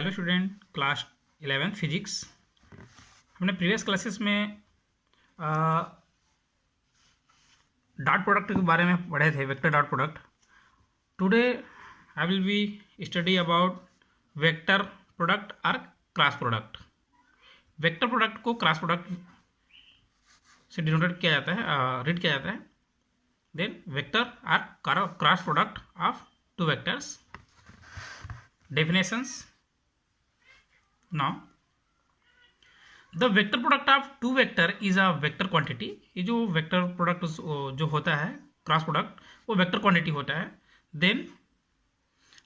Hello student, class 11 physics. हमने previous classes में dot product के बारे में पढ़े थे, vector dot product. Today I will be study about vector product और क्रॉस प्रोडक्ट। वेक्टर प्रोडक्ट को क्रॉस प्रोडक्ट से डिनोटेड किया जाता है, रीड किया जाता है। देन वेक्टर और cross product of two vectors. Definitions. Now, the vector product of two vector is a vector quantity। ये जो वेक्टर प्रोडक्ट जो होता है क्रॉस प्रोडक्ट, वो वेक्टर क्वांटिटी होता है। Then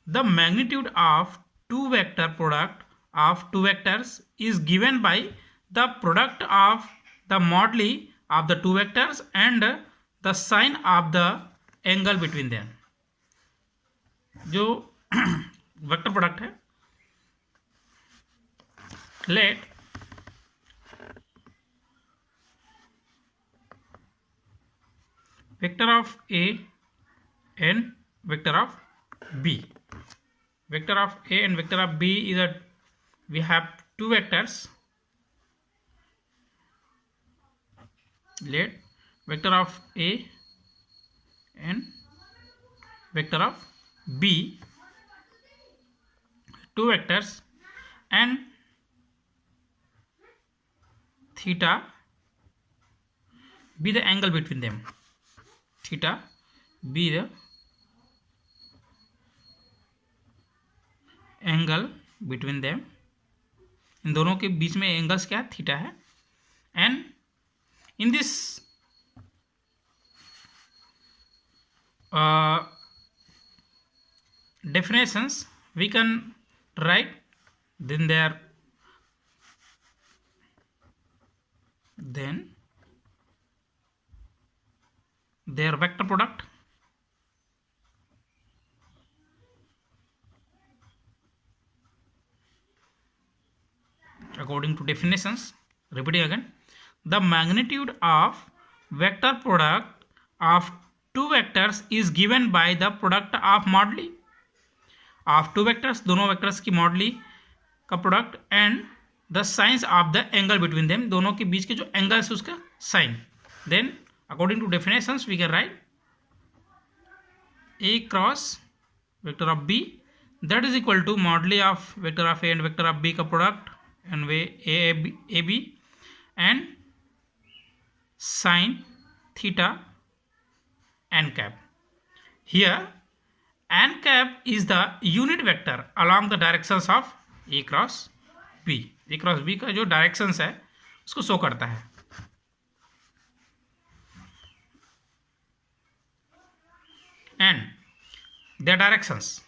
the magnitude of two vector product of two vectors is given by the product of the moduli of the two vectors and the sine of the angle between them. जो vector product है, let vector of A and vector of B. Vector of A and vector of B is a, we have two vectors. Let vector of A and vector of B, two vectors, and theta be the angle between them. Theta be the angle between them. इन दोनों के बीच में angles क्या है? Theta है। And in this definitions we can write then their vector product according to definitions. Repeating again, the magnitude of vector product of two vectors is given by the product of moduli of two vectors, दोनों vectors की moduli का product, and the sines of the angle between them, दोनों के बीच के जो angles उसका sine. Then according to definitions we can write a cross vector of b that is equal to moduli of vector of A and vector of b का product and way a b and sine theta n cap. Here n cap is the unit vector along the directions of a cross b। a cross b का जो directions है उसको show करता है। And the directions,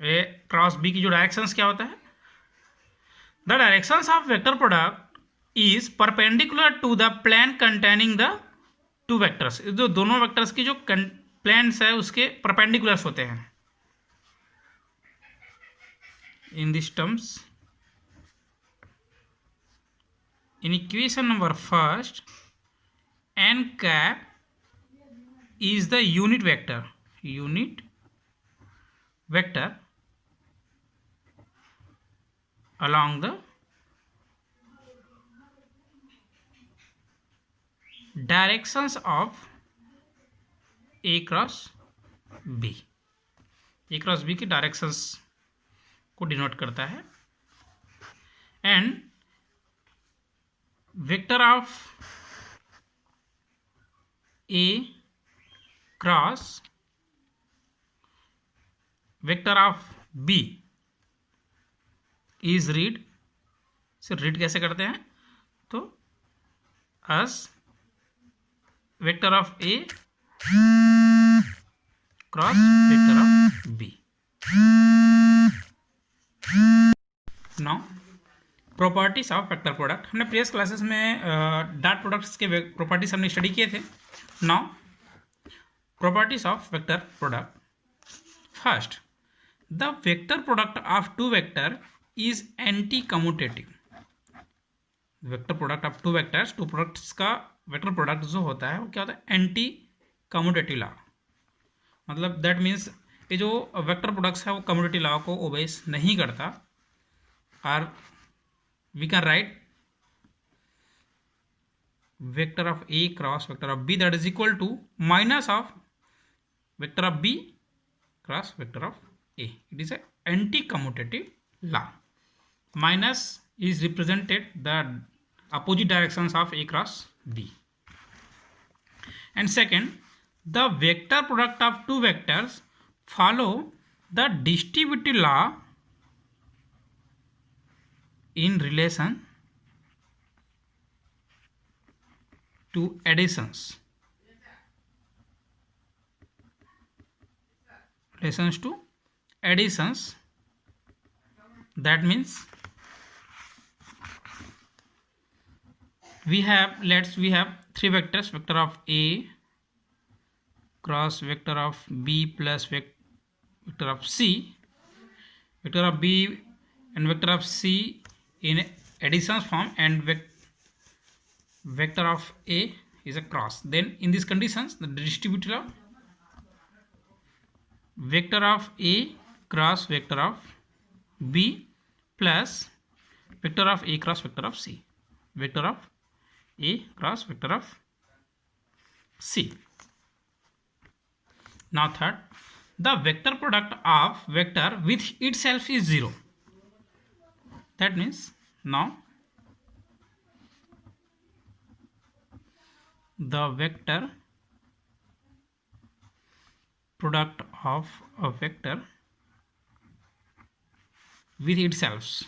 a cross b की जो directions क्या होता है? The directions of vector product is perpendicular to the plane containing the two vectors. जो दोनों वेक्टर्स की जो प्लेन्स है उसके परपेंडिकुलर्स होते हैं। In this terms, in equation number first, n cap is the unit vector along the directions of a cross b। a cross b की directions को डिनोट करता है। And vector of a cross vector of b is read, सिर्फ read कैसे करते हैं? तो as vector of a cross vector of b. Now properties of vector product. हमने प्रीवियस क्लासेस में डॉट प्रोडक्ट्स के प्रॉपर्टीज हमने स्टडी किए थे। Now properties of vector product. First, the vector product of two vector is anti commutative. Vector product of two vectors, two products का vector product जो होता है वो क्या होता है? Anti commutative law. मतलब दैट मीन्स ये जो वेक्टर प्रोडक्ट्स है वो कम्यूटेटिव लॉ को ओबेस नहीं करता। or we can write vector of A cross vector of B, that is equal to minus of vector of B cross vector of A. It is an anti-commutative law. Minus is represented the opposite directions of A cross B. And second, the vector product of two vectors follow the distributive law in relation to additions. Relations to additions, that means we have three vectors, vector of A cross vector of B plus vector of C, vector of B and vector of C in addition form, and vector of A is a cross. Then in these conditions, the distributive of vector of A cross vector of B plus vector of A cross vector of C, vector of A cross vector of C. Now third, the vector product of vector with itself is 0. That means now the vector product of a vector with itself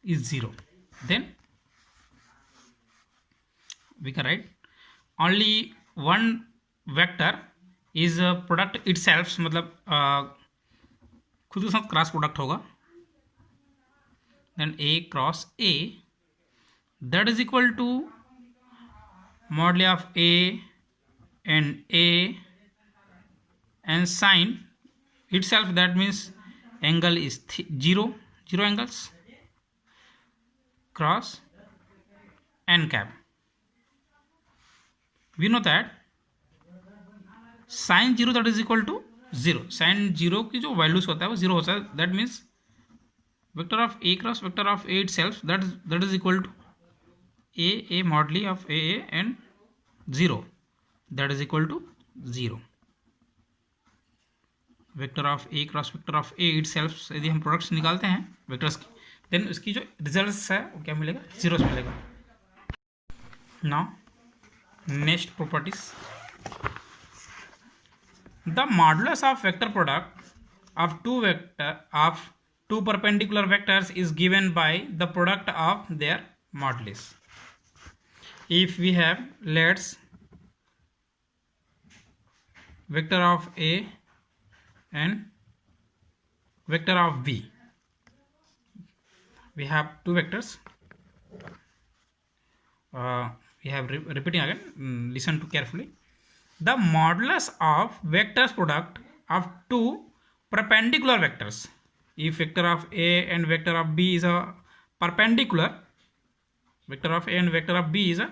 is 0. Then we can write only one vector is a product itself, मतलब खुद के साथ cross product होगा. Then A cross A, that is equal to moduli of A and sine itself, that means angle is 0 angles cross n cap. We know that sin 0 that is equal to 0. sin 0 की जो values होता है वो 0 होता है. That means vector of A cross vector of A itself, that is equal to A moduli of A and 0, that is equal to 0. Vector of A cross vector of A itself यदि हम products निकालते हैं vectors की, then उसकी जो results है वो क्या मिलेगा, 0 मिलेगा. Now next properties, the modulus of vector product of two perpendicular vectors is given by the product of their modulus. If we have, let's vector of A and vector of B, we have two vectors. We have repeating again, listen to carefully. The modulus of vectors product of two perpendicular vectors, if vector of A and vector of B is a perpendicular, vector of A and vector of B is a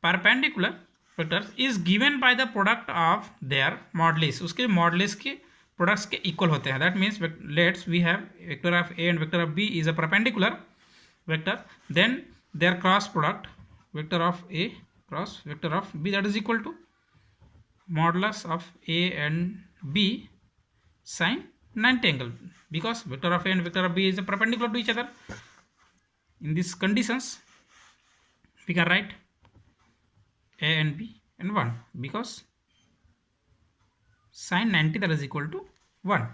perpendicular vectors, is given by the product of their modulus. उसके modulus के products के equal होते हैं. That means let's we have vector of A and vector of B is a perpendicular vector, then their cross product vector of A cross vector of B, that is equal to modulus of A and B sine 90 angle, because vector of A and vector of B is perpendicular to each other. In these conditions we can write A and B and 1, because sine 90 that is equal to 1.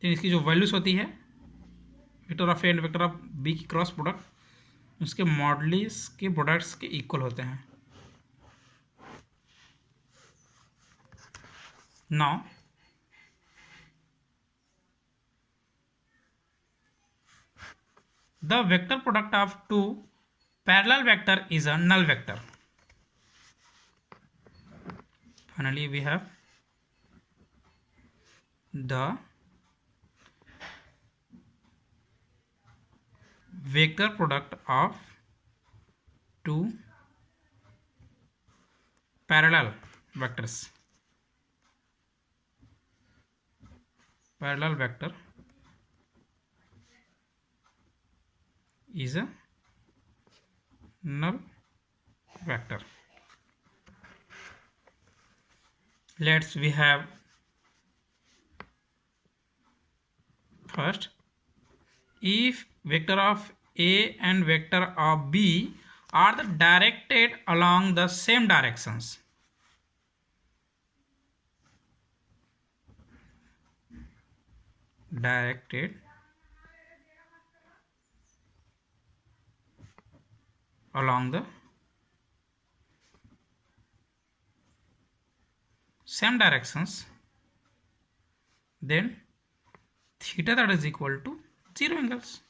तो इसकी जो values होती है vector of A and vector of B की cross product उसके modulus के products के equal होते हैं. Now the vector product of two parallel vector is a null vector. Finally we have the vector product of two parallel vectors. Parallel vector is a null vector. We have first, if vector of A and vector of B are directed along the same directions. Directed along the same directions, then theta that is equal to 0 angles.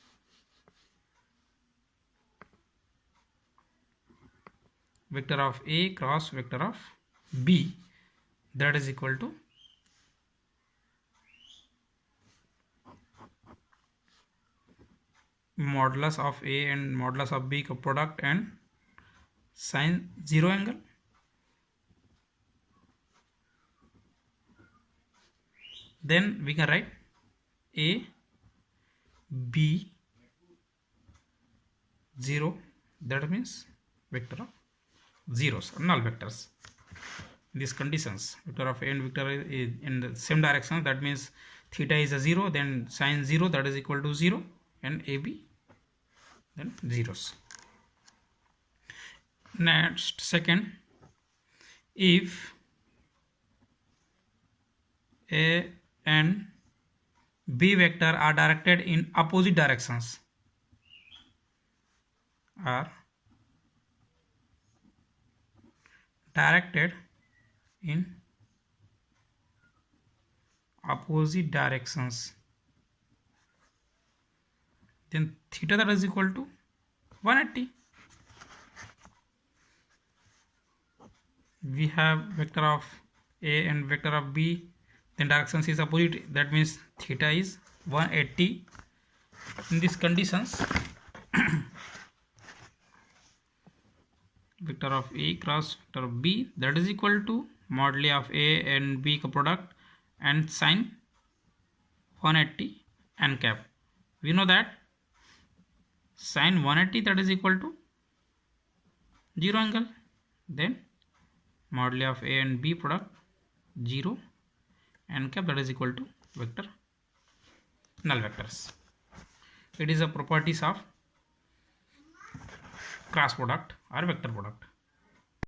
Vector of A cross vector of B, that is equal to modulus of A and modulus of B product and sine 0 angle. Then we can write A B 0, that means vector of zeros, null vectors. These conditions, vector of A and vector is in the same direction, that means theta is a 0, then sine 0 that is equal to 0, and AB then zeros. Next, second, if A and B vector are directed in opposite directions, are directed in opposite directions, then theta that is equal to 180. We have vector of A and vector of B, then directions is opposite, that means theta is 180. In these conditions, vector of A cross vector of B, that is equal to moduli of A and B product and sine 180 n cap. We know that sine 180 that is equal to 0 angle, then moduli of A and B product 0 n cap, that is equal to vector null vectors. It is a properties of cross product or vector product.